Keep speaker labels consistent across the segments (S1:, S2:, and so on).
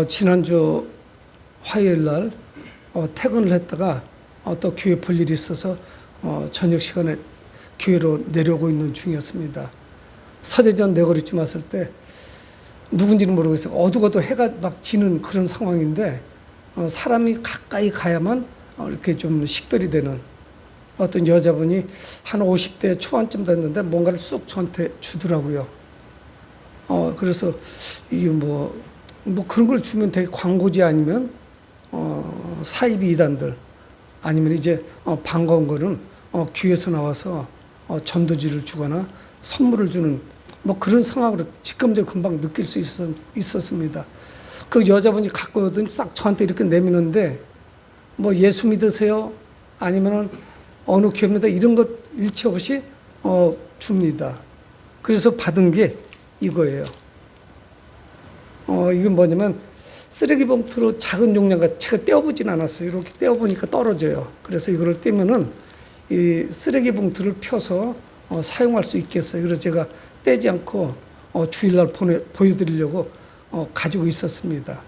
S1: 지난주 화요일 날 퇴근을 했다가 또 교회 볼 일이 있어서 저녁 시간에 교회로 내려오고 있는 중이었습니다. 서대전 내거리쯤 왔을 때 누군지는 모르겠어요. 어두워도 해가 막 지는 그런 상황인데 사람이 가까이 가야만 이렇게 좀 식별이 되는 어떤 여자분이 한 50대 초반쯤 됐는데 뭔가를 쑥 저한테 주더라고요. 그래서 이게 뭐 그런 걸 주면 되게 광고지 아니면 사이비 이단들 아니면 이제 반가운 거는 교회에서 나와서 전도지를 주거나 선물을 주는 뭐 그런 상황으로 직감적으로 금방 느낄 수 있었습니다. 그 여자분이 갖고 오더니 싹 저한테 이렇게 내미는데 뭐 예수 믿으세요? 아니면은 어느 교회입니다. 이런 것 일체 없이 줍니다. 그래서 받은 게 이거예요. 이건 뭐냐면 쓰레기 봉투로 작은 용량가 제가 떼어보진 않았어요. 이렇게 떼어보니까 떨어져요. 그래서 이거를 떼면은 이 쓰레기 봉투를 펴서 사용할 수 있겠어요. 그래서 제가 떼지 않고 주일날 보여드리려고 가지고 있었습니다.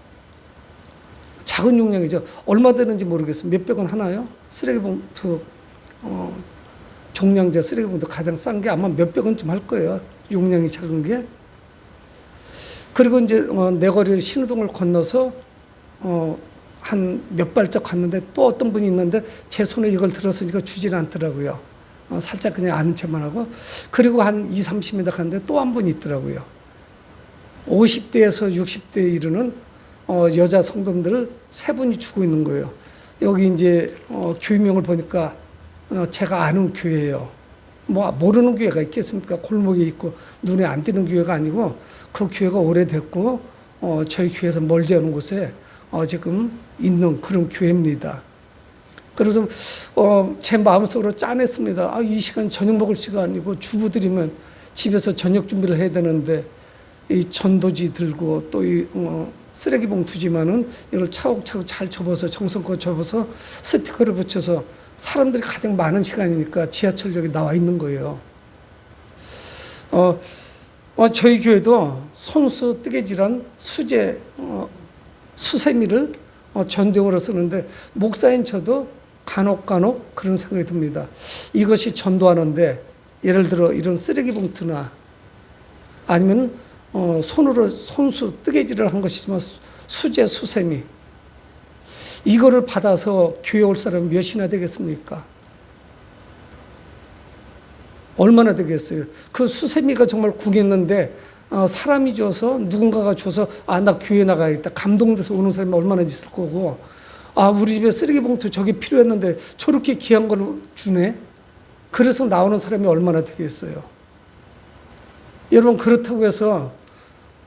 S1: 작은 용량이죠. 얼마 되는지 모르겠어요. 몇백 원 하나요? 쓰레기 봉투 종량제 쓰레기 봉투 가장 싼 게 아마 몇백 원쯤 할 거예요. 용량이 작은 게. 그리고 이제 내거리 신호등을 건너서 한 몇 발짝 갔는데 또 어떤 분이 있는데 제 손에 이걸 들었으니까 주질 않더라고요. 살짝 그냥 아는 척만 하고. 그리고 한 2, 30m 갔는데 또 한 분이 있더라고요. 50대에서 60대에 이르는 여자 성도님들을 세 분이 주고 있는 거예요. 여기 이제 교회명을 보니까 제가 아는 교회예요. 뭐 모르는 교회가 있겠습니까? 골목에 있고 눈에 안 띄는 교회가 아니고 그 교회가 오래됐고 저희 교회에서 멀지 않은 곳에 지금 있는 그런 교회입니다. 그래서 제 마음속으로 짠했습니다. 이 시간 저녁 먹을 시간이고 주부들이면 집에서 저녁 준비를 해야 되는데 이 전도지 들고 또 이 쓰레기 봉투지만은 이걸 차곡차곡 잘 접어서 정성껏 접어서 스티커를 붙여서 사람들이 가장 많은 시간이니까 지하철역에 나와 있는 거예요. 저희 교회도 손수 뜨개질한 수제 수세미를 전등으로 쓰는데 목사인 저도 간혹 그런 생각이 듭니다. 이것이 전도하는데 예를 들어 이런 쓰레기 봉투나 아니면 손으로 손수 뜨개질을 한 것이지만 수제 수세미 이거를 받아서 교회 올 사람이 몇이나 되겠습니까? 얼마나 되겠어요? 그 수세미가 정말 궁했는데 사람이 줘서 누군가가 줘서 나 교회 나가야겠다 감동돼서 오는 사람이 얼마나 있을 거고 우리 집에 쓰레기 봉투 저게 필요했는데 저렇게 귀한 걸 주네? 그래서 나오는 사람이 얼마나 되겠어요? 여러분 그렇다고 해서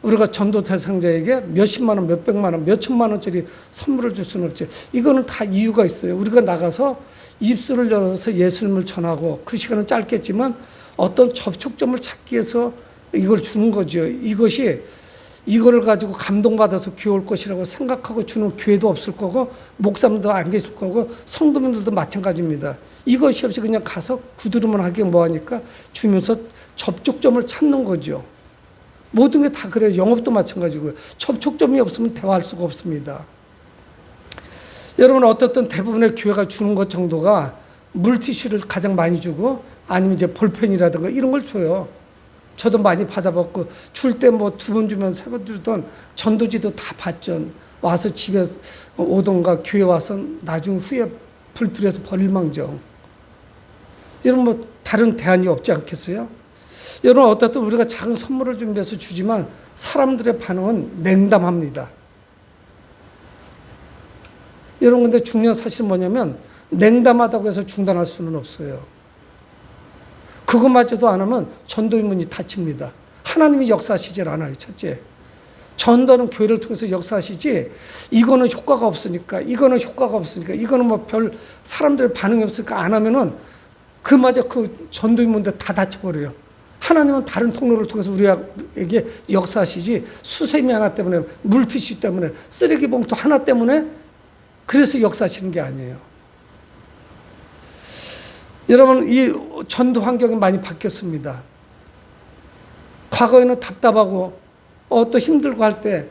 S1: 우리가 전도 대상자에게 몇십만 원, 몇백만 원, 몇천만 원짜리 선물을 줄 수는 없지. 이거는 다 이유가 있어요. 우리가 나가서 입술을 열어서 예수님을 전하고 그 시간은 짧겠지만 어떤 접촉점을 찾기 위해서 이걸 주는 거죠. 이거를 가지고 감동받아서 교회 올 것이라고 생각하고 주는 교회도 없을 거고 목사님도 안 계실 거고 성도님들도 마찬가지입니다. 이것이 없이 그냥 가서 구두로만 하기 뭐하니까 주면서 접촉점을 찾는 거죠. 모든 게 다 그래요. 영업도 마찬가지고요. 접촉점이 없으면 대화할 수가 없습니다. 여러분 어떻든 대부분의 교회가 주는 것 정도가 물티슈를 가장 많이 주고 아니면 이제 볼펜이라든가 이런 걸 줘요. 저도 많이 받아봤고 줄 때 뭐 2번 주면 3번 주던 전도지도 다 받죠. 와서 집에 오던가 교회 와서 나중 후에 불필요해서 버릴 망정. 이런 뭐 다른 대안이 없지 않겠어요? 여러분 어떻든 우리가 작은 선물을 준비해서 주지만 사람들의 반응은 냉담합니다. 여러분 근데 중요한 사실은 뭐냐면 냉담하다고 해서 중단할 수는 없어요. 그것마저도 안 하면 전도의 문이 닫힙니다. 하나님이 역사하시질 않아요. 첫째. 전도는 교회를 통해서 역사하시지 이거는 효과가 없으니까 이거는 뭐 별 사람들의 반응이 없으니까 안 하면은 그마저 그 전도의 문도 다 닫혀버려요. 하나님은 다른 통로를 통해서 우리에게 역사하시지 수세미 하나 때문에 물티슈 때문에 쓰레기 봉투 하나 때문에 그래서 역사하시는 게 아니에요. 여러분 이 전도 환경이 많이 바뀌었습니다. 과거에는 답답하고 또 힘들고 할 때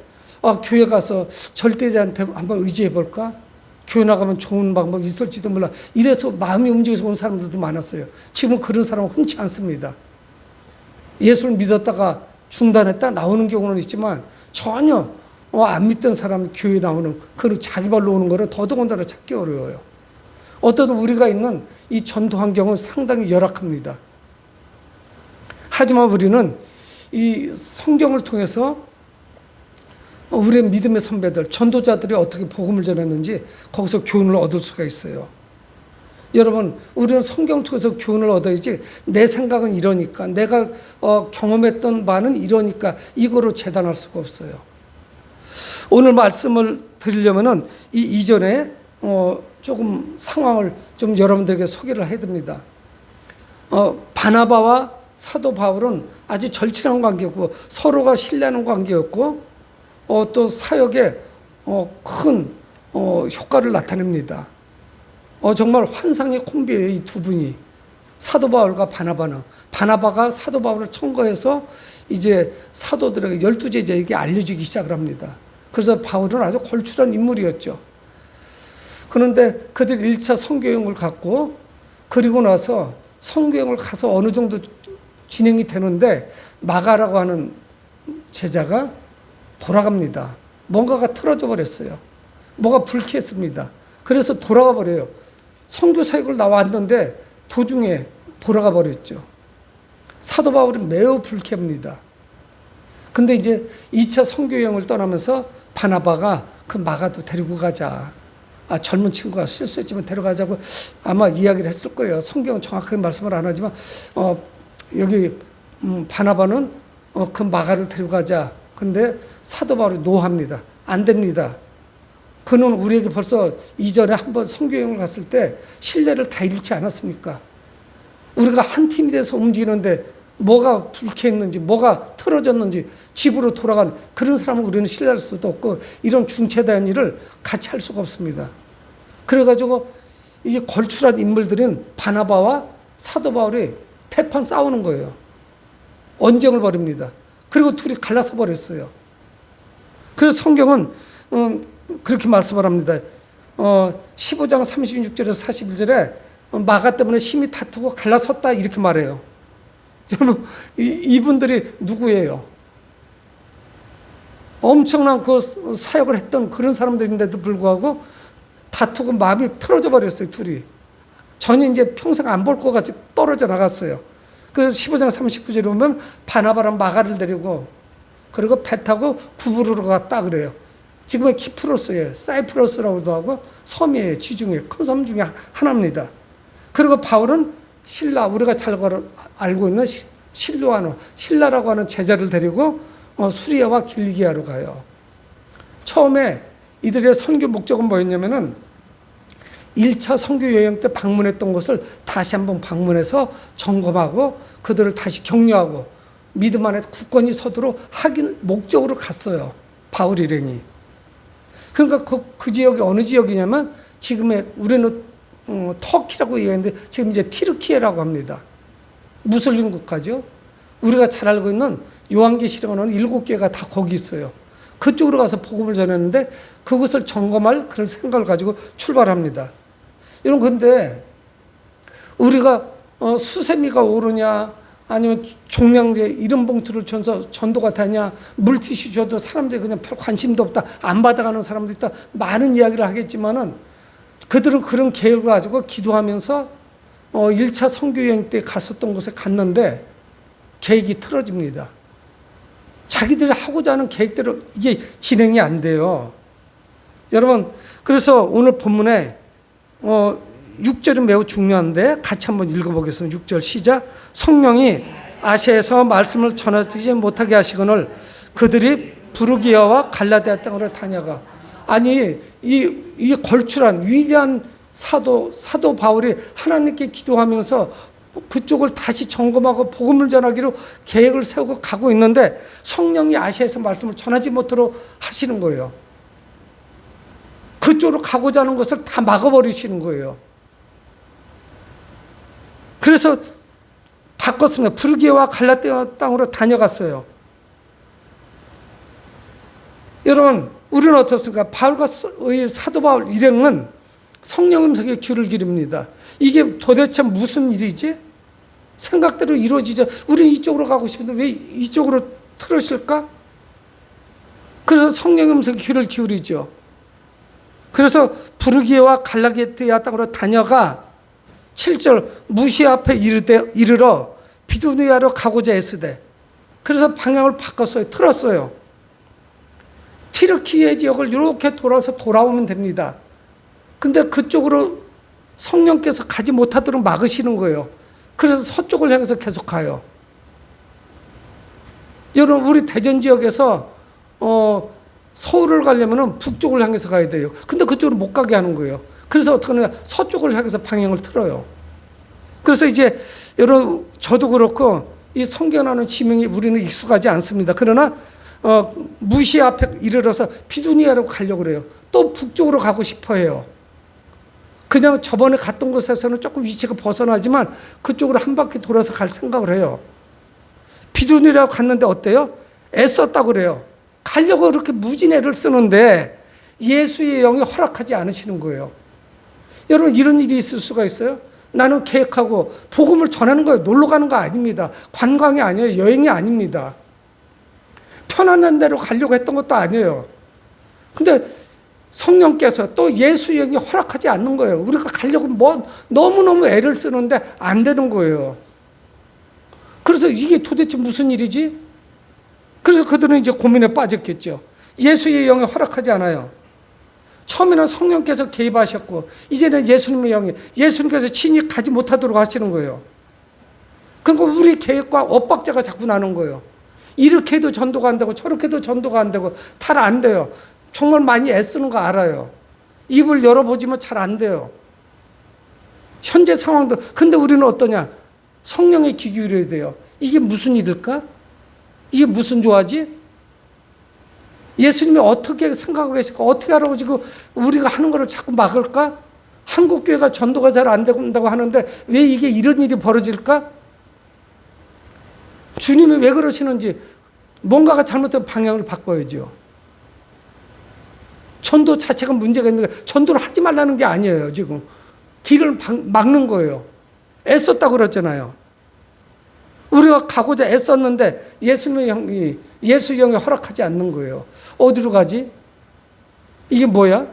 S1: 교회 가서 절대자한테 한번 의지해 볼까? 교회 나가면 좋은 방법 있을지도 몰라. 이래서 마음이 움직여서 온 사람들도 많았어요. 지금 그런 사람은 흔치 않습니다. 예수를 믿었다가 중단했다 나오는 경우는 있지만 전혀 안 믿던 사람이 교회에 나오는, 그 자기 발로 오는 거는 더더군다나 찾기 어려워요. 어떤 우리가 있는 이 전도 환경은 상당히 열악합니다. 하지만 우리는 이 성경을 통해서 우리의 믿음의 선배들, 전도자들이 어떻게 복음을 전했는지 거기서 교훈을 얻을 수가 있어요. 여러분, 우리는 성경을 통해서 교훈을 얻어야지 내 생각은 이러니까, 내가 경험했던 바는 이러니까 이거로 재단할 수가 없어요. 오늘 말씀을 드리려면은 이 이전에 조금 상황을 좀 여러분들에게 소개를 해야 됩니다. 바나바와 사도 바울은 아주 절친한 관계였고 서로가 신뢰하는 관계였고 또 사역에 큰 효과를 나타냅니다. 정말 환상의 콤비예요, 이 두 분이. 사도 바울과 바나바는. 바나바가 사도 바울을 청거해서 이제 사도들에게 12제자에게 알려주기 시작을 합니다. 그래서 바울은 아주 걸출한 인물이었죠. 그런데 그들 1차 선교여행을 갔고, 그리고 나서 선교여행을 가서 어느 정도 진행이 되는데 마가라고 하는 제자가 돌아갑니다. 뭔가가 틀어져 버렸어요. 뭐가 불쾌했습니다. 그래서 돌아가 버려요. 선교 사역을 나왔는데 도중에 돌아가 버렸죠. 사도 바울은 매우 불쾌합니다. 근데 이제 2차 선교 여행을 떠나면서 바나바가 그 마가도 데리고 가자. 젊은 친구가 실수했지만 데려가자고 아마 이야기를 했을 거예요. 성경은 정확하게 말씀을 안 하지만 여기 바나바는 그 마가를 데리고 가자. 근데 사도 바울이 노합니다. 안 됩니다. 그는 우리에게 벌써 이전에 한번 선교여행을 갔을 때 신뢰를 다 잃지 않았습니까? 우리가 한 팀이 돼서 움직이는데 뭐가 불쾌했는지, 뭐가 틀어졌는지 집으로 돌아간 그런 사람을 우리는 신뢰할 수도 없고, 이런 중체대한 일을 같이 할 수가 없습니다. 그래가지고 이게 걸출한 인물들인 바나바와 사도 바울이 대판 싸우는 거예요. 언쟁을 벌입니다. 그리고 둘이 갈라서 버렸어요. 그래서 성경은 그렇게 말씀을 합니다. 15장 36절에서 41절에 마가 때문에 심히 다투고 갈라섰다 이렇게 말해요. 여러분, 이분들이 누구예요? 엄청난 그 사역을 했던 그런 사람들인데도 불구하고 다투고 마음이 틀어져 버렸어요, 둘이. 전혀 이제 평생 안 볼 것 같이 떨어져 나갔어요. 그래서 15장 39절에 보면 바나바랑 마가를 데리고 그리고 배 타고 구브로로 갔다 그래요. 지금의 키프로스예요. 사이프러스라고도 하고 섬이에요. 지중해 큰 섬 중에 하나입니다. 그리고 바울은 신라, 우리가 잘 알고 있는 신라라고 하는 제자를 데리고 수리아와 길리기아로 가요. 처음에 이들의 선교 목적은 뭐였냐면은 1차 선교 여행 때 방문했던 곳을 다시 한번 방문해서 점검하고 그들을 다시 격려하고 믿음 안에 굳건히 서도록 하긴 목적으로 갔어요. 바울 일행이. 그러니까 그 지역이 어느 지역이냐면 지금의 우리는 터키라고 얘기하는데 지금 이제 티르키예라고 합니다. 무슬림 국가죠. 우리가 잘 알고 있는 요한계시록은 7개가 다 거기 있어요. 그쪽으로 가서 복음을 전했는데 그것을 점검할 그런 생각을 가지고 출발합니다. 여러분, 근데 우리가 수세미가 오르냐 아니면 종량제 이런 봉투를 줘서 전도가 되냐, 물티슈 줘도 사람들이 그냥 별 관심도 없다, 안 받아가는 사람도 있다, 많은 이야기를 하겠지만은 그들은 그런 계획을 가지고 기도하면서 1차 선교여행 때 갔었던 곳에 갔는데 계획이 틀어집니다. 자기들이 하고자 하는 계획대로 이게 진행이 안 돼요. 여러분, 그래서 오늘 본문에 6절은 매우 중요한데 같이 한번 읽어보겠습니다. 6절 시작. 성령이 아시아에서 말씀을 전하지 못하게 하시거늘 그들이 부르기아와 갈라디아 땅으로 다녀가. 아니, 이 걸출한 위대한 사도 바울이 하나님께 기도하면서 그쪽을 다시 점검하고 복음을 전하기로 계획을 세우고 가고 있는데 성령이 아시아에서 말씀을 전하지 못하도록 하시는 거예요. 그쪽으로 가고자 하는 것을 다 막아버리시는 거예요. 그래서 바꿨습니다. 부르기아와 갈라디아 땅으로 다녀갔어요. 여러분, 우리는 어떻습니까? 바울과의 사도 바울 일행은 성령 음성에 귀를 기릅니다. 이게 도대체 무슨 일이지? 생각대로 이루어지죠. 우리는 이쪽으로 가고 싶은데 왜 이쪽으로 틀으실까? 그래서 성령 음성에 귀를 기울이죠. 그래서 부르기아와 갈라디아 땅으로 다녀가 7절 무시 앞에 이르러 비두니아로 가고자 애쓰되, 그래서 방향을 바꿨어요. 틀었어요. 튀르키예 지역을 이렇게 돌아서 돌아오면 됩니다. 근데 그쪽으로 성령께서 가지 못하도록 막으시는 거예요. 그래서 서쪽을 향해서 계속 가요. 여러분, 우리 대전 지역에서 서울을 가려면 북쪽을 향해서 가야 돼요. 근데 그쪽으로 못 가게 하는 거예요. 그래서 어떻게 하느냐, 서쪽을 향해서 방향을 틀어요. 그래서 이제 여러분, 저도 그렇고 이 성경하는 지명이 우리는 익숙하지 않습니다. 그러나 무시 앞에 이르러서 비두니아로 가려고 그래요. 또 북쪽으로 가고 싶어 해요. 그냥 저번에 갔던 곳에서는 조금 위치가 벗어나지만 그쪽으로 한 바퀴 돌아서 갈 생각을 해요. 비두니아로 갔는데 어때요? 애썼다고 그래요. 가려고 그렇게 무진 애를 쓰는데 예수의 영이 허락하지 않으시는 거예요. 여러분, 이런 일이 있을 수가 있어요? 나는 계획하고 복음을 전하는 거예요. 놀러 가는 거 아닙니다. 관광이 아니에요. 여행이 아닙니다. 편안한 데로 가려고 했던 것도 아니에요. 근데 성령께서 또 예수의 영이 허락하지 않는 거예요. 우리가 가려고 너무너무 애를 쓰는데 안 되는 거예요. 그래서 이게 도대체 무슨 일이지? 그래서 그들은 이제 고민에 빠졌겠죠. 예수의 영이 허락하지 않아요. 처음에는 성령께서 개입하셨고 이제는 예수님의 영이, 예수님께서 친히 가지 못하도록 하시는 거예요. 그러니까 우리 계획과 엇박자가 자꾸 나는 거예요. 이렇게 해도 전도가 안 되고 저렇게 해도 전도가 안 되고 잘 안 돼요. 정말 많이 애쓰는 거 알아요. 입을 열어보지만 잘 안 돼요. 현재 상황도. 근데 우리는 어떠냐? 성령에 귀 기울여야 돼요. 이게 무슨 일일까? 이게 무슨 조화지? 예수님이 어떻게 생각하고 계실까? 어떻게 하라고 지금 우리가 하는 거를 자꾸 막을까? 한국교회가 전도가 잘 안 된다고 하는데 왜 이게 이런 일이 벌어질까? 주님이 왜 그러시는지 뭔가가 잘못된 방향을 바꿔야죠. 전도 자체가 문제가 있는 거예요. 전도를 하지 말라는 게 아니에요. 지금 길을 막는 거예요. 애썼다고 그랬잖아요. 우리가 가고자 애썼는데 예수의 영이 허락하지 않는 거예요. 어디로 가지? 이게 뭐야?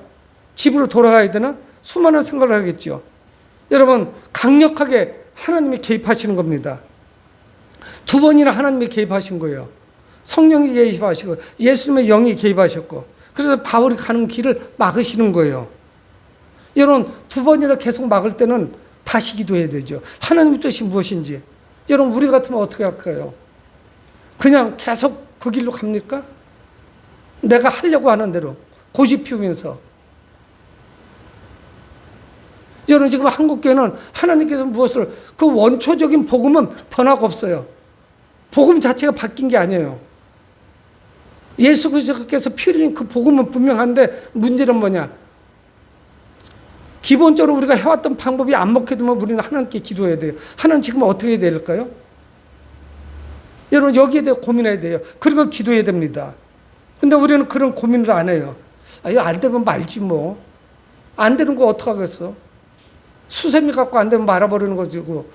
S1: 집으로 돌아가야 되나? 수많은 생각을 하겠죠. 여러분, 강력하게 하나님이 개입하시는 겁니다. 두 번이나 하나님이 개입하신 거예요. 성령이 개입하시고 예수님의 영이 개입하셨고, 그래서 바울이 가는 길을 막으시는 거예요. 여러분, 두 번이나 계속 막을 때는 다시 기도해야 되죠. 하나님의 뜻이 무엇인지. 여러분, 우리 같으면 어떻게 할까요? 그냥 계속 그 길로 갑니까? 내가 하려고 하는 대로 고집 피우면서. 여러분, 지금 한국교회는 하나님께서 무엇을, 그 원초적인 복음은 변화가 없어요. 복음 자체가 바뀐 게 아니에요. 예수 그리스도께서 피 흘린 그 복음은 분명한데 문제는 뭐냐? 기본적으로 우리가 해왔던 방법이 안 먹게 되면 우리는 하나님께 기도해야 돼요. 하나님 지금 어떻게 해야 될까요? 여러분, 여기에 대해 고민해야 돼요. 그리고 기도해야 됩니다. 근데 우리는 그런 고민을 안 해요. 이거 안 되면 말지 뭐. 안 되는 거 어떡하겠어? 수세미 갖고 안 되면 말아버리는 거지고,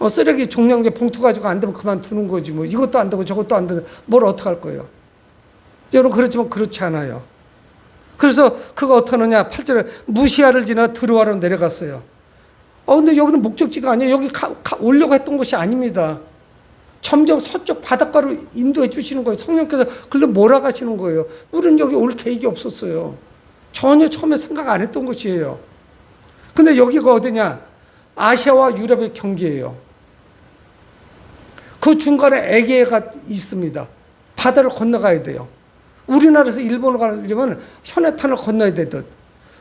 S1: 쓰레기 종량제 봉투 가지고 안 되면 그만두는 거지 뭐. 이것도 안 되고 저것도 안 되고 뭘 어떡할 거예요? 여러분, 그렇지만 그렇지 않아요. 그래서 그가 어떻게 하느냐? 8절에 무시아를 지나 드로아로 내려갔어요. 근데 여기는 목적지가 아니에요. 여기 오려고 했던 곳이 아닙니다. 점점 서쪽 바닷가로 인도해 주시는 거예요. 성령께서 글로 몰아가시는 거예요. 우리는 여기 올 계획이 없었어요. 전혀 처음에 생각 안 했던 곳이에요. 근데 여기가 어디냐? 아시아와 유럽의 경계예요. 그 중간에 에게해가 있습니다. 바다를 건너가야 돼요. 우리나라에서 일본을 가려면 현해탄을 건너야 되듯,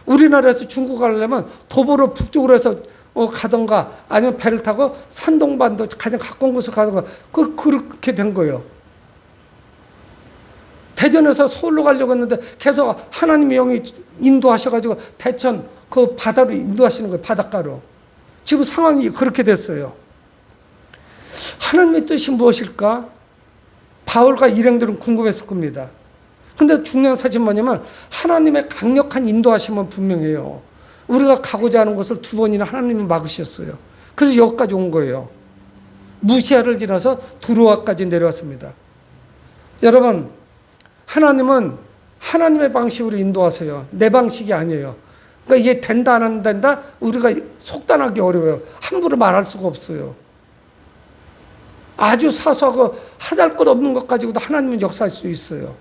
S1: 우리나라에서 중국 가려면 도보로 북쪽으로 해서 가던가 아니면 배를 타고 산동반도 가장 가까운 곳으로 가던가, 그렇게 된 거예요. 대전에서 서울로 가려고 했는데 계속 하나님의 영이 인도하셔가지고 대천 그 바다로 인도하시는 거예요. 바닷가로. 지금 상황이 그렇게 됐어요. 하나님의 뜻이 무엇일까? 바울과 일행들은 궁금했을 겁니다. 근데 중요한 사실은 뭐냐면 하나님의 강력한 인도하심은 분명해요. 우리가 가고자 하는 것을 2번이나 하나님이 막으셨어요. 그래서 여기까지 온 거예요. 무시아를 지나서 두로아까지 내려왔습니다. 여러분, 하나님은 하나님의 방식으로 인도하세요. 내 방식이 아니에요. 그러니까 이게 된다 안 된다 우리가 속단하기 어려워요. 함부로 말할 수가 없어요. 아주 사소하고 하잘 것 없는 것 가지고도 하나님은 역사할 수 있어요.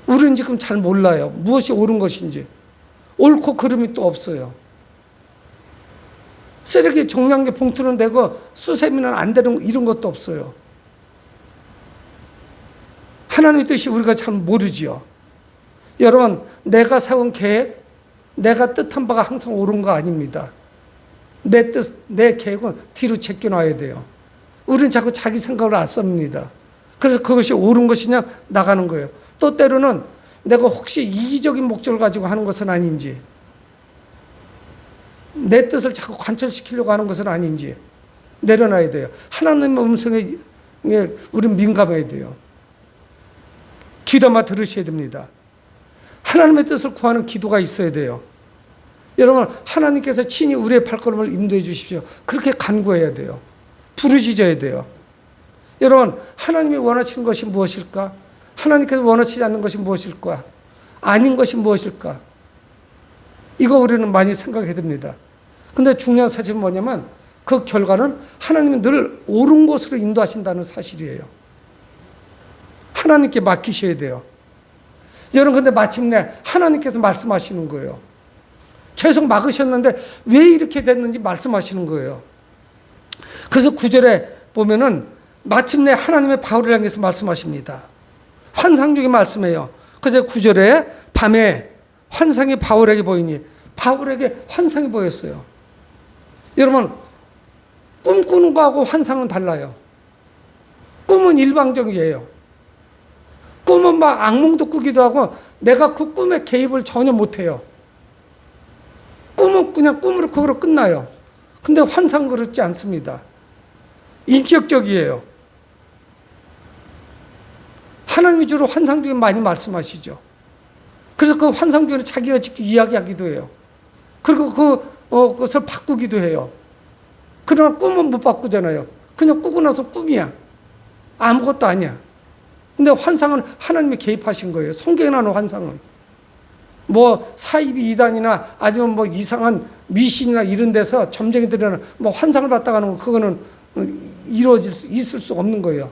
S1: 우리는 지금 잘 몰라요. 무엇이 옳은 것인지. 옳고 그름이 또 없어요. 쓰레기 종량제 봉투는 되고 수세미는 안 되는 이런 것도 없어요. 하나님의 뜻이 우리가 잘 모르지요. 여러분, 내가 세운 계획, 내가 뜻한 바가 항상 옳은 거 아닙니다. 내 뜻, 내 계획은 뒤로 제껴놔야 돼요. 우리는 자꾸 자기 생각을 앞섭니다. 그래서 그것이 옳은 것이냐 나가는 거예요. 또 때로는 내가 혹시 이기적인 목적을 가지고 하는 것은 아닌지, 내 뜻을 자꾸 관철시키려고 하는 것은 아닌지 내려놔야 돼요. 하나님의 음성에 우리는 민감해야 돼요. 귀담아 들으셔야 됩니다. 하나님의 뜻을 구하는 기도가 있어야 돼요. 여러분, 하나님께서 친히 우리의 발걸음을 인도해 주십시오. 그렇게 간구해야 돼요. 부르짖어야 돼요. 여러분, 하나님이 원하시는 것이 무엇일까? 하나님께서 원하시지 않는 것이 무엇일까? 아닌 것이 무엇일까? 이거 우리는 많이 생각해야 됩니다. 근데 중요한 사실은 뭐냐면 그 결과는 하나님은 늘 옳은 곳으로 인도하신다는 사실이에요. 하나님께 맡기셔야 돼요. 여러분, 근데 마침내 하나님께서 말씀하시는 거예요. 계속 막으셨는데 왜 이렇게 됐는지 말씀하시는 거예요. 그래서 9절에 보면은 마침내 하나님의 바울을 향해서 말씀하십니다. 환상 중에 말씀해요. 그래서 9절에 밤에 환상이 바울에게 보이니 바울에게 환상이 보였어요. 여러분, 꿈꾸는 거하고 환상은 달라요. 꿈은 일방적이에요. 꿈은 막 악몽도 꾸기도 하고 내가 그 꿈에 개입을 전혀 못해요. 꿈은 그냥 꿈으로 그거로 끝나요. 근데 환상은 그렇지 않습니다. 인격적이에요. 하나님이 주로 환상 중에 많이 말씀하시죠. 그래서 그 환상 중에 자기가 직접 이야기하기도 해요. 그리고 그것을 바꾸기도 해요. 그러나 꿈은 못 바꾸잖아요. 그냥 꾸고 나서 꿈이야. 아무것도 아니야. 근데 환상은 하나님이 개입하신 거예요. 성경에 나오는 환상은. 뭐 사이비 이단이나 아니면 뭐 이상한 미신이나 이런 데서 점쟁이들은 뭐 환상을 봤다가 하는 거 그거는 있을 수 없는 거예요.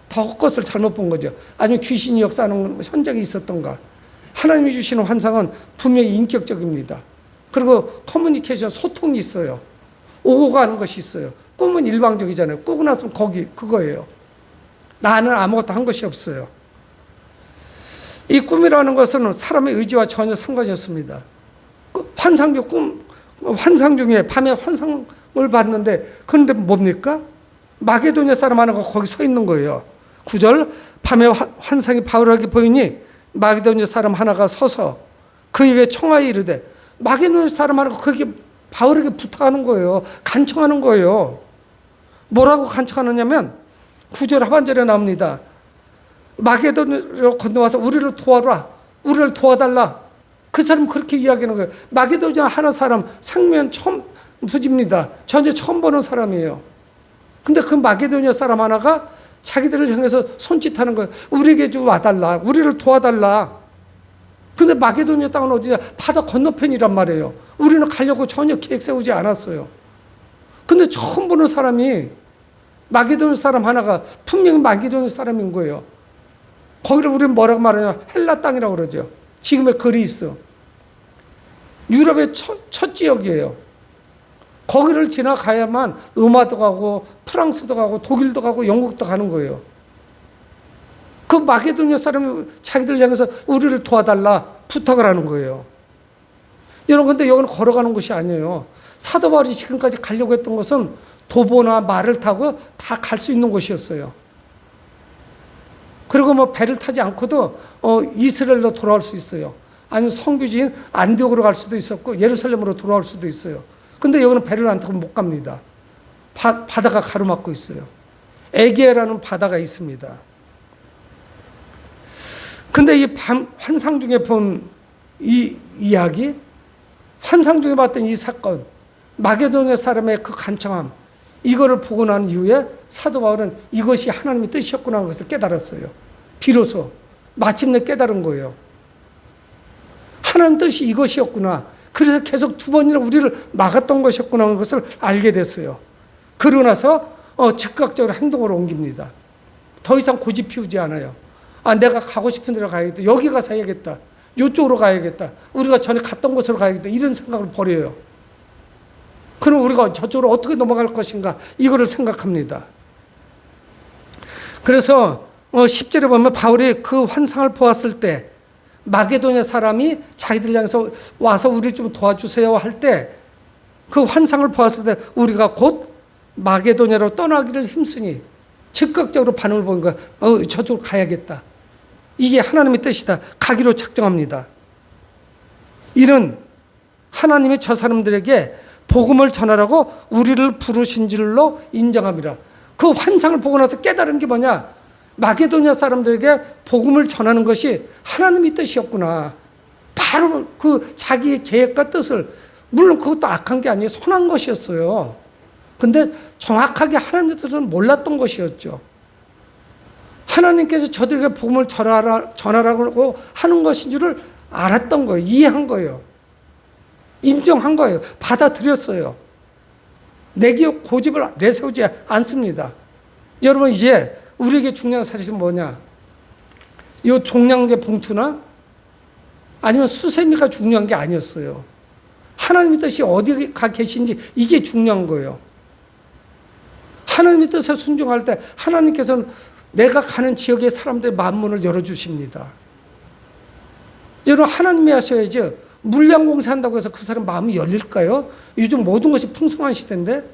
S1: 다 헛것을 잘못 본 거죠. 아니면 귀신이 역사하는 현장에 있었던가. 하나님이 주시는 환상은 분명히 인격적입니다. 그리고 커뮤니케이션, 소통이 있어요. 오고 가는 것이 있어요. 꿈은 일방적이잖아요. 꾸고 나서는 그거예요. 나는 아무것도 한 것이 없어요. 이 꿈이라는 것은 사람의 의지와 전혀 상관이 없습니다. 환상 중에 밤에 환상을 봤는데 그런데 뭡니까? 마게도냐 사람 하나가 거기 서 있는 거예요. 9절, 밤에 환상이 바울에게 보이니 마게도냐 사람 하나가 서서 그에게 청하여 이르되, 마게도냐 사람 하나가 그에게 바울에게 부탁하는 거예요. 간청하는 거예요. 뭐라고 간청하느냐면 9절 하반절에 나옵니다. 마게도냐로 건너와서 우리를 도와라. 우리를 도와달라. 그 사람 그렇게 이야기하는 거예요. 마게도냐 하나 사람 생면 처음 부집니다. 전혀 처음 보는 사람이에요. 근데 그 마게도냐 사람 하나가 자기들을 향해서 손짓하는 거예요. 우리에게 좀 와달라. 우리를 도와달라. 근데 마게도냐 땅은 어디냐? 바다 건너편이란 말이에요. 우리는 가려고 전혀 계획 세우지 않았어요. 근데 처음 보는 사람이 마게도냐 사람 하나가 분명히 마게도냐 사람인 거예요. 거기를 우리는 뭐라고 말하냐? 헬라 땅이라고 그러죠. 지금의 그리스. 유럽의 첫 지역이에요. 거기를 지나가야만 로마도 가고 프랑스도 가고 독일도 가고 영국도 가는 거예요. 그 마게도냐 사람이 자기들 향해서 우리를 도와달라 부탁을 하는 거예요. 여러분, 근데 여기는 걸어가는 곳이 아니에요. 사도 바울이 지금까지 가려고 했던 것은 도보나 말을 타고 다 갈 수 있는 곳이었어요. 그리고 뭐 배를 타지 않고도 이스라엘로 돌아올 수 있어요. 아니면 성교지인 안디옥으로 갈 수도 있었고 예루살렘으로 돌아올 수도 있어요. 근데 여기는 배를 안 타고 못 갑니다. 바다가 가로막고 있어요. 에게라는 바다가 있습니다. 근데 이 환상 중에 본 이 이야기, 환상 중에 봤던 이 사건, 마게도냐 사람의 그 간청함, 이거를 보고 난 이후에 사도 바울은 이것이 하나님의 뜻이었구나 하는 것을 깨달았어요. 비로소 마침내 깨달은 거예요. 하나님 뜻이 이것이었구나. 그래서 계속 두 번이나 우리를 막았던 것이었구나 하는 것을 알게 됐어요. 그러고 나서 즉각적으로 행동으로 옮깁니다. 더 이상 고집 피우지 않아요. 내가 가고 싶은 데로 가야겠다. 여기 가서 해야겠다. 이쪽으로 가야겠다. 우리가 전에 갔던 곳으로 가야겠다. 이런 생각을 버려요. 그럼 우리가 저쪽으로 어떻게 넘어갈 것인가 이거를 생각합니다. 그래서 10절에 보면 바울이 그 환상을 보았을 때 마게도냐 사람이 자기들 향해서 와서 우리 좀 도와주세요 할 때 그 환상을 보았을 때 우리가 곧 마게도냐로 떠나기를 힘쓰니 즉각적으로 반응을 보는 거야. 저쪽으로 가야겠다. 이게 하나님의 뜻이다. 가기로 작정합니다. 이는 하나님이 저 사람들에게 복음을 전하라고 우리를 부르신 줄로 인정함이라. 그 환상을 보고 나서 깨달은 게 뭐냐? 마게도냐 사람들에게 복음을 전하는 것이 하나님의 뜻이었구나. 바로 그 자기의 계획과 뜻을, 물론 그것도 악한 게 아니에요. 선한 것이었어요. 근데 정확하게 하나님의 뜻은 몰랐던 것이었죠. 하나님께서 저들에게 복음을 전하라고 하는 것인 줄을 알았던 거예요. 이해한 거예요. 인정한 거예요. 받아들였어요. 내게 고집을 내세우지 않습니다. 여러분, 이제 우리에게 중요한 사실은 뭐냐? 이 종량제 봉투나 아니면 수세미가 중요한 게 아니었어요. 하나님의 뜻이 어디가 계신지 이게 중요한 거예요. 하나님의 뜻에 순종할 때 하나님께서는 내가 가는 지역의 사람들의 만문을 열어주십니다. 여러분, 하나님이 하셔야죠. 물량 공사한다고 해서 그 사람 마음이 열릴까요? 요즘 모든 것이 풍성한 시대인데.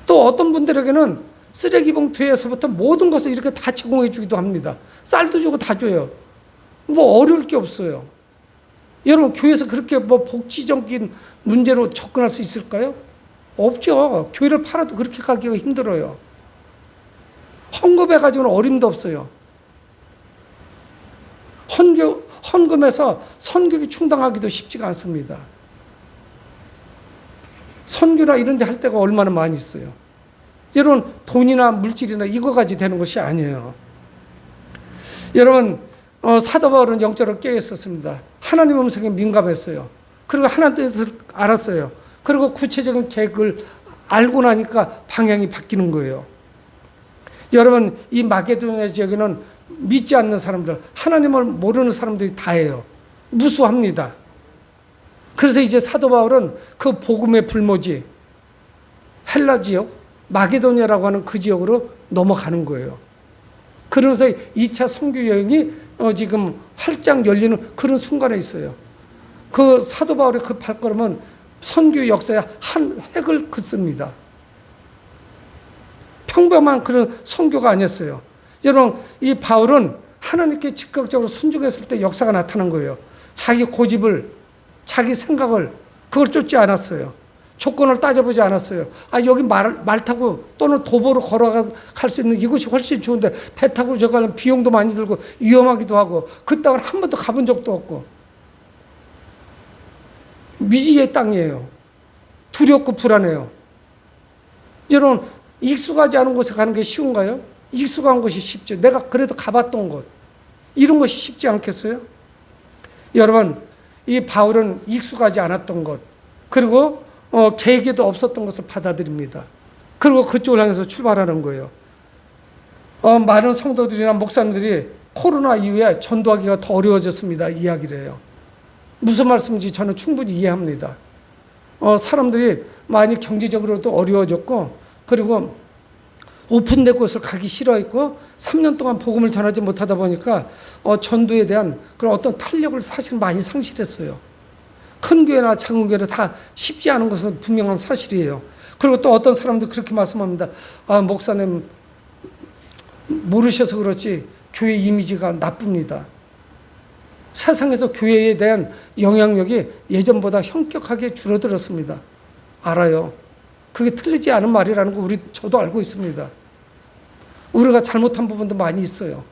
S1: 또 어떤 분들에게는 쓰레기 봉투에서부터 모든 것을 이렇게 다 제공해 주기도 합니다. 쌀도 주고 다 줘요. 뭐 어려울 게 없어요. 여러분, 교회에서 그렇게 뭐 복지적인 문제로 접근할 수 있을까요? 없죠. 교회를 팔아도 그렇게 가기가 힘들어요. 헌금해가지고는 어림도 없어요. 헌금해서 선교비 충당하기도 쉽지가 않습니다. 선교나 이런 데 할 때가 얼마나 많이 있어요. 여러분, 돈이나 물질이나 이거 가지고 되는 것이 아니에요. 여러분, 사도 바울은 영적으로 깨어 있었습니다. 하나님 음성에 민감했어요. 그리고 하나님 뜻을 알았어요. 그리고 구체적인 계획을 알고 나니까 방향이 바뀌는 거예요. 여러분, 이 마게도냐 지역에는 믿지 않는 사람들, 하나님을 모르는 사람들이 다예요. 무수합니다. 그래서 이제 사도 바울은 그 복음의 불모지 헬라 지역, 마게도냐라고 하는 그 지역으로 넘어가는 거예요. 그러면서 2차 선교 여행이 지금 활짝 열리는 그런 순간에 있어요. 그 사도 바울의 그 발걸음은 선교 역사의 한 획을 긋습니다. 평범한 그런 선교가 아니었어요. 여러분, 이 바울은 하나님께 즉각적으로 순종했을 때 역사가 나타난 거예요. 자기 고집을, 자기 생각을, 그걸 쫓지 않았어요. 조건을 따져보지 않았어요. 여기 말 타고 또는 도보로 걸어갈 수 있는 이곳이 훨씬 좋은데 배 타고 저 가는 비용도 많이 들고 위험하기도 하고 그 땅을 한 번도 가본 적도 없고 미지의 땅이에요. 두렵고 불안해요. 여러분, 익숙하지 않은 곳에 가는 게 쉬운가요? 익숙한 곳이 쉽죠. 내가 그래도 가봤던 곳. 이런 것이 쉽지 않겠어요? 여러분, 이 바울은 익숙하지 않았던 것, 그리고 계획에도 없었던 것을 받아들입니다. 그리고 그쪽을 향해서 출발하는 거예요. 많은 성도들이나 목사님들이 코로나 이후에 전도하기가 더 어려워졌습니다. 이야기를 해요. 무슨 말씀인지 저는 충분히 이해합니다. 사람들이 많이 경제적으로도 어려워졌고, 그리고 오픈된 곳을 가기 싫어했고 3년 동안 복음을 전하지 못하다 보니까 전도에 대한 그런 어떤 탄력을 사실 많이 상실했어요. 큰 교회나 작은 교회나 다 쉽지 않은 것은 분명한 사실이에요. 그리고 또 어떤 사람도 그렇게 말씀합니다. 목사님 모르셔서 그렇지 교회 이미지가 나쁩니다. 세상에서 교회에 대한 영향력이 예전보다 현격하게 줄어들었습니다. 알아요. 그게 틀리지 않은 말이라는 거 저도 알고 있습니다. 우리가 잘못한 부분도 많이 있어요.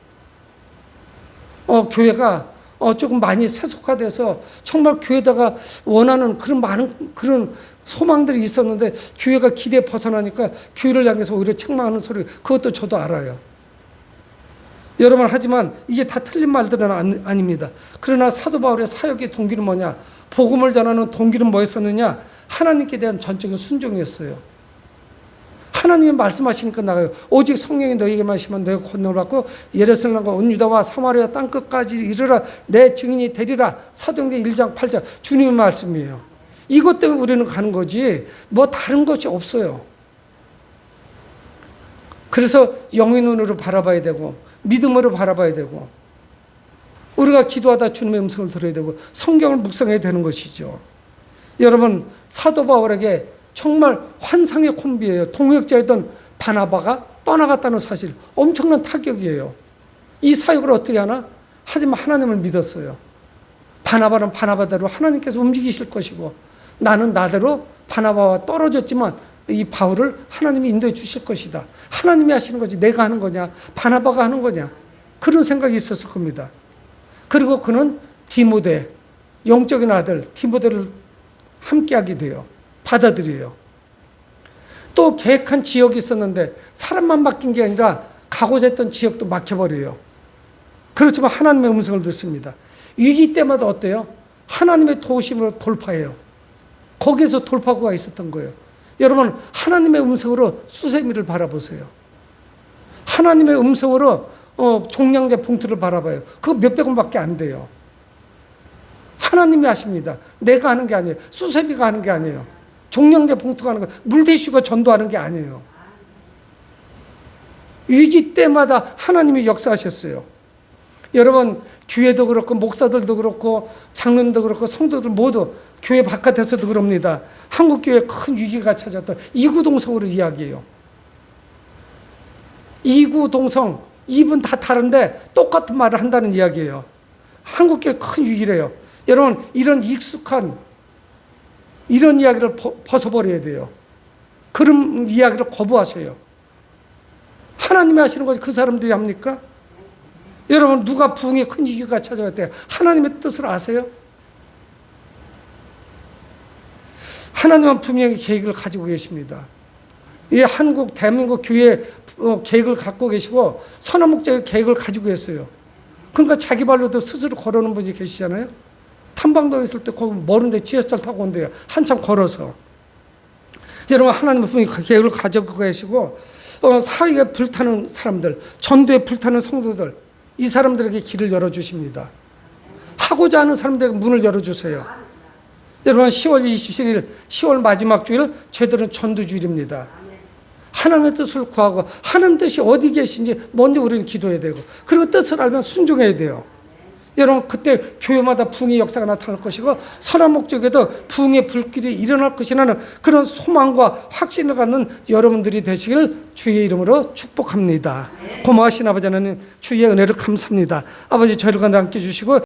S1: 교회가 조금 많이 세속화돼서 정말 교회다가 원하는 그런 많은 그런 소망들이 있었는데 교회가 기대에 벗어나니까 교회를 향해서 오히려 책망하는 소리, 그것도 저도 알아요. 여러분, 하지만 이게 다 틀린 말들은 아닙니다. 그러나 사도 바울의 사역의 동기는 뭐냐? 복음을 전하는 동기는 뭐였었느냐? 하나님께 대한 전적인 순종이었어요. 하나님이 말씀하시니까 나가요. 오직 성령이 너희에게 마시면 너희가 권능을 받고 예루살렘과 온 유다와 사마리아 땅끝까지 이르라 내 증인이 되리라. 사도행전 1장 8절 주님의 말씀이에요. 이것 때문에 우리는 가는 거지 뭐 다른 것이 없어요. 그래서 영의 눈으로 바라봐야 되고 믿음으로 바라봐야 되고 우리가 기도하다 주님의 음성을 들어야 되고 성경을 묵상해야 되는 것이죠. 여러분, 사도 바울에게 정말 환상의 콤비예요. 동역자였던 바나바가 떠나갔다는 사실, 엄청난 타격이에요. 이 사역을 어떻게 하나? 하지만 하나님을 믿었어요. 바나바는 바나바대로 하나님께서 움직이실 것이고 나는 나대로 바나바와 떨어졌지만 이 바울을 하나님이 인도해 주실 것이다. 하나님이 하시는 거지 내가 하는 거냐 바나바가 하는 거냐, 그런 생각이 있었을 겁니다. 그리고 그는 디모데, 영적인 아들 디모데를 함께하게 돼요. 받아들여요. 또 계획한 지역이 있었는데 사람만 맡긴 게 아니라 가고자 했던 지역도 막혀버려요. 그렇지만 하나님의 음성을 듣습니다. 위기 때마다 어때요? 하나님의 도우심으로 돌파해요. 거기에서 돌파구가 있었던 거예요. 여러분, 하나님의 음성으로 수세미를 바라보세요. 하나님의 음성으로 종량제 봉투를 바라봐요. 그거 몇백 원밖에 안 돼요. 하나님이 하십니다. 내가 하는 게 아니에요. 수세미가 하는 게 아니에요. 종량제 봉투가 하는 거예요. 물대슈가 전도하는 게 아니에요. 위기 때마다 하나님이 역사하셨어요. 여러분, 교회도 그렇고 목사들도 그렇고 장로님도 그렇고 성도들 모두 교회 바깥에서도 그럽니다. 한국교회에 큰 위기가 찾아왔던 이구동성으로 이야기해요. 이구동성, 입은 다 다른데 똑같은 말을 한다는 이야기예요. 한국교회 큰 위기래요. 여러분, 이런 익숙한 이런 이야기를 벗어버려야 돼요. 그런 이야기를 거부하세요. 하나님이 하시는 것이 그 사람들이 합니까? 여러분, 누가 부흥에 큰 위기가 찾아왔대요. 하나님의 뜻을 아세요? 하나님은 분명히 계획을 가지고 계십니다. 이 한국, 대한민국 교회 계획을 갖고 계시고 선한 목적의 계획을 가지고 계세요. 그러니까 자기 발로도 스스로 걸어오는 분이 계시잖아요. 탐방도에 있을 때 거기 멀은데 지하철 타고 온대요. 한참 걸어서. 여러분, 하나님은 분명히 계획을 가지고 계시고 사역에 불타는 사람들, 전도에 불타는 성도들, 이 사람들에게 길을 열어주십니다. 하고자 하는 사람들에게 문을 열어주세요. 여러분, 10월 27일 10월 마지막 주일 저희들은 전도주일입니다. 하나님의 뜻을 구하고 하나님 뜻이 어디 계신지 먼저 우리는 기도해야 되고 그리고 뜻을 알면 순종해야 돼요. 여러분, 그때 교회마다 부흥의 역사가 나타날 것이고 선한 목적에도 부흥의 불길이 일어날 것이라는 그런 소망과 확신을 갖는 여러분들이 되시길 주의 이름으로 축복합니다. 고마우신 아버지 하나님, 주의 은혜를 감사합니다. 아버지, 저희를 함께 해주시고